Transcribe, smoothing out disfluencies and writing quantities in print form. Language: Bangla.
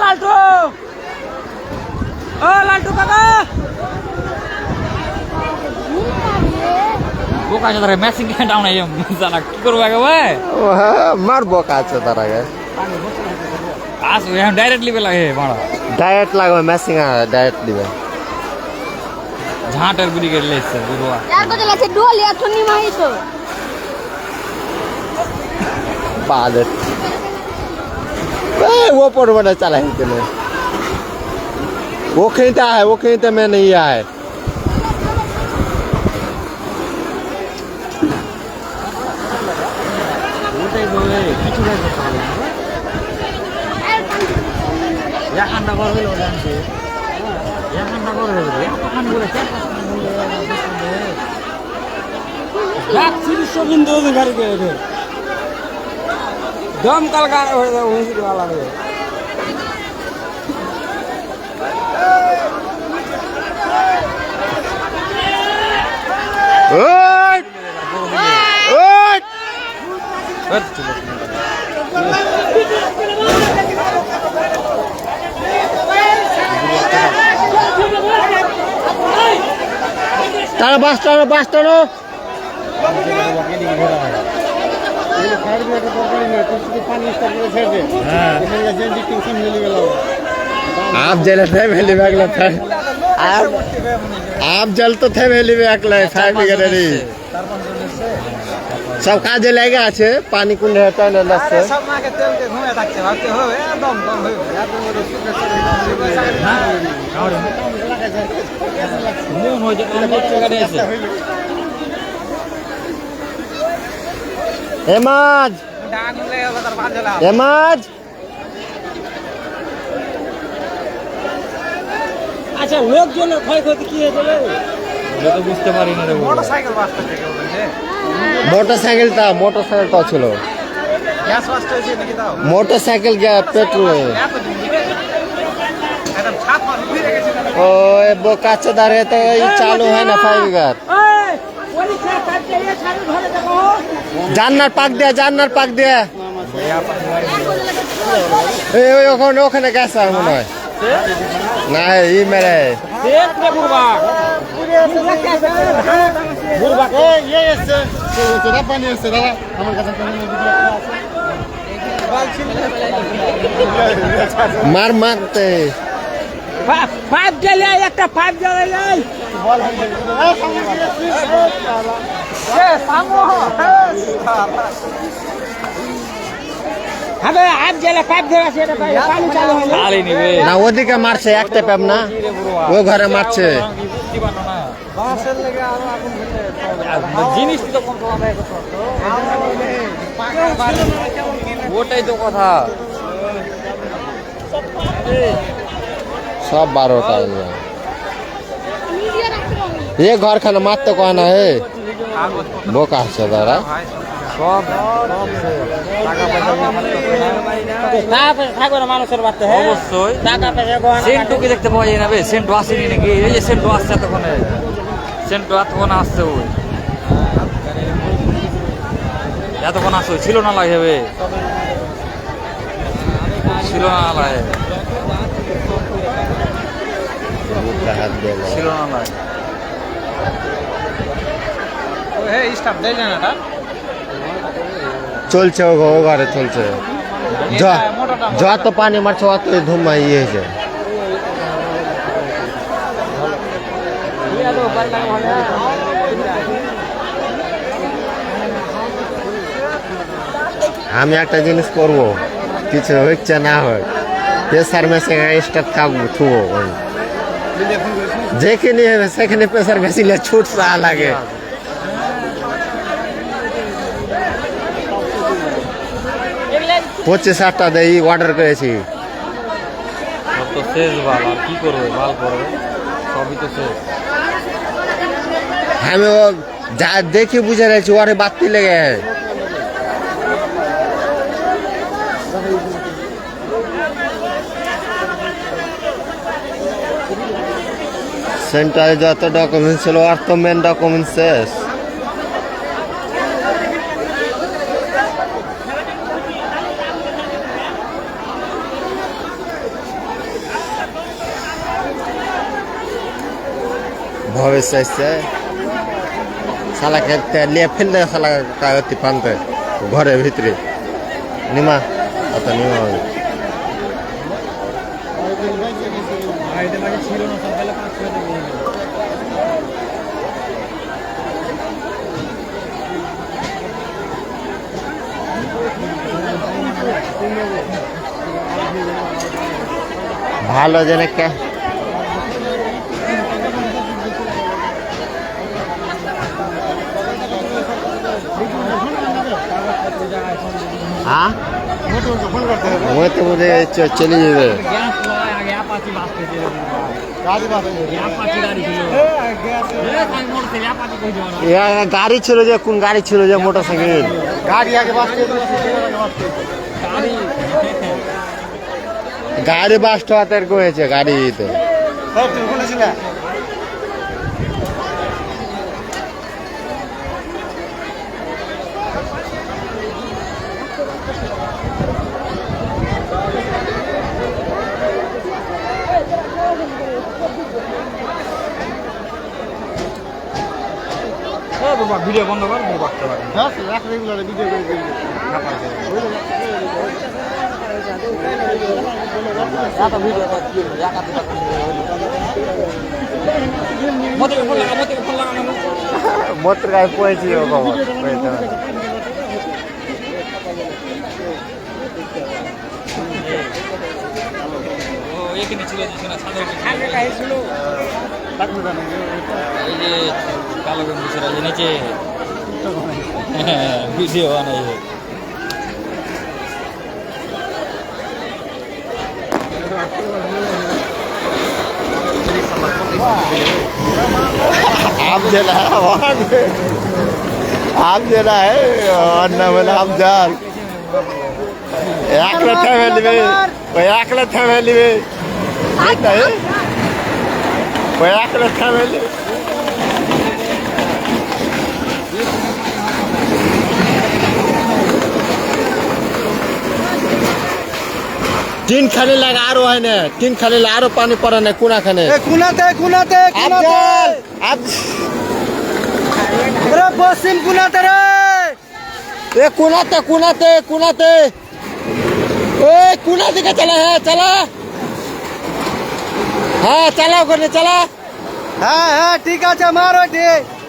লালটু ও লালটু কাকা বোকা আছে তারা ম্যাচিং ডাউন আই জানা কি করবো আগে ভাই মার বোকা আছে তার আগে আস এখন ডাইরেক্ট লিবে লাগে মারা ডায়েট লাগবে ম্যাচিং ডায়েট দিবে ঝাঁটের বুড়ি গেলে লেছে বুড়া यार तो चला से डोल या तो नहीं माही तो बादत वो पर बना चला है तेने वो खरीदा है वो खरीदा मैं नहीं आया ওটাই বলে কিছু কাজ করতে হবে এখানটা বড় হলো জানছে এখানটা বড় হলো তখন বলে রাত 30 বিন্দু গাড়ি গেছে দম কালকার হয়ে যাবে হুঁসি वाला রে ओए ओए तारा बास टानो आप जल थे वेली बैगला था आप जल तो थे वेली बैगला फायर ब्रिगेड सब काज लेगा আছে পানি কোন হেটা না লাগছে সব মাকে তেল কে ঘুমে থাকছে ভাবতে হবে দম দম হইবে এত বড় সুন্দর মন হয়ে যায় অনেক জায়গা আছে হেমাজ ডাগুন লাগে তার বাজলা হেমাজ আচ্ছা লোকজনের ক্ষয়ক্ষতি কি হয়েছে এটা তো বুঝতে পারি না রে মোটরসাইকেল বাস্তা থেকে বলছে মোটরসাইকেলটা ছিল গ্যাস বাস্তা হয়েছে নাকি তাও মোটরসাইকেল গিয়া পেট্রোল একদম ছাপ মার ঘুরে গেছে ओए वो काचा दार है तो ये चालू है ना फाइव गार জান্নার পাক দিয়া এই ওখানে গেছে মনে হয় না ই মেরে মার মারতে পাইপ গেলে একটা পাইপ গেলে হবে আপ গেলে পাইপ ধরে আছে এটা পানি চালু হয় খালি নিবে না ওদিকে মারছে একটা পাইপ না ও ঘরে মারছে বাসের লাগা আর আগুন ধরে জিনিস তো কন্ট্রোল আমরা করতে ওটাই তো কথা सब 12টা ये घर खाना मात तो कहना है बोका से दारा সব টাকা পয়সা থাকবে না মানুষের বাড়তে অবশ্যই টাকা পয়সা সেন্টু কি দেখতে পাওয়া যায় না বে সেন্টু আসেনি নাকি এই যে সেন্টু আসছে তখন এতক্ষণ আসছে ওই এতক্ষণ আসছে ছিল না লাগে ছিল না লাগে ছিল না লাগে স্টাফ দেয় না এটা চলছে ও ঘরে চলছে যত পানি মারছে অত ধুমা ইয়ে হয়েছে আমি একটা জিনিস করবো কিছু হচ্ছে না হয় প্রেসার মেশিন স্টার্ট থাকবো থুবো যেখানে হবে সেখানে প্রেসার মেশিনে ছুট চা লাগে 25-8টা দেই অর্ডার করেছি সব তো শেষ বাল আর কি করবে বাল করবে সবই তো শেষ আমি ও যা দেখে বুঝে রয়েছি ওরে বাতি লেগে সেন্টারে যত ডকুমেন্টস ছিল আর তো মেন ডকুমেন্টস শেষ ভবিষ্য চাইছে শালাকে লিয়ে ফেললে শালা কায়তি পানতে ঘরের ভিতরে নিমা অত নিমা হবে ভালো যেন একটা हाँ मैं तो मुझे चली जाए गाड़ी छिलो जे कौन गाड़ी छिलो जे मोटरसाइकिल गाड़ी आगे गाड़ी बास्ट हातेर को হয়েছে গাড়িতে তুই কোনে ছিলা বাবা ভিডিও বন্ধ কর বল বাচ্চা বাড়ি হ্যাঁ রাখ রেগুলার ভিডিও করে দিবি आता ভিডিও টা কি একাতে মতে ফোন লাগা मोटर काय पोयची हो बाबा ও এখানে ছিল যে না সাদা খানে কাই ছিল এই যে কালো গন্ধ ছিল যে নিচে ভিডিও বানাই आप देना है आप देना है अन्ना बोला आप जाल एक लट्ठा में लिबे कोई एक लट्ठा में लिबे नहीं कोई एक लट्ठा में लिबे तीन खाने लगा आरो है ने तीन खाने आरो पानी पड़ा ने कुना खाने कुनाते आप अरे बसिम कुनाते रे ए कुनाते ए कुनाते का चला है चला हाँ चला करने चला हाँ ठीक है मारो ठीक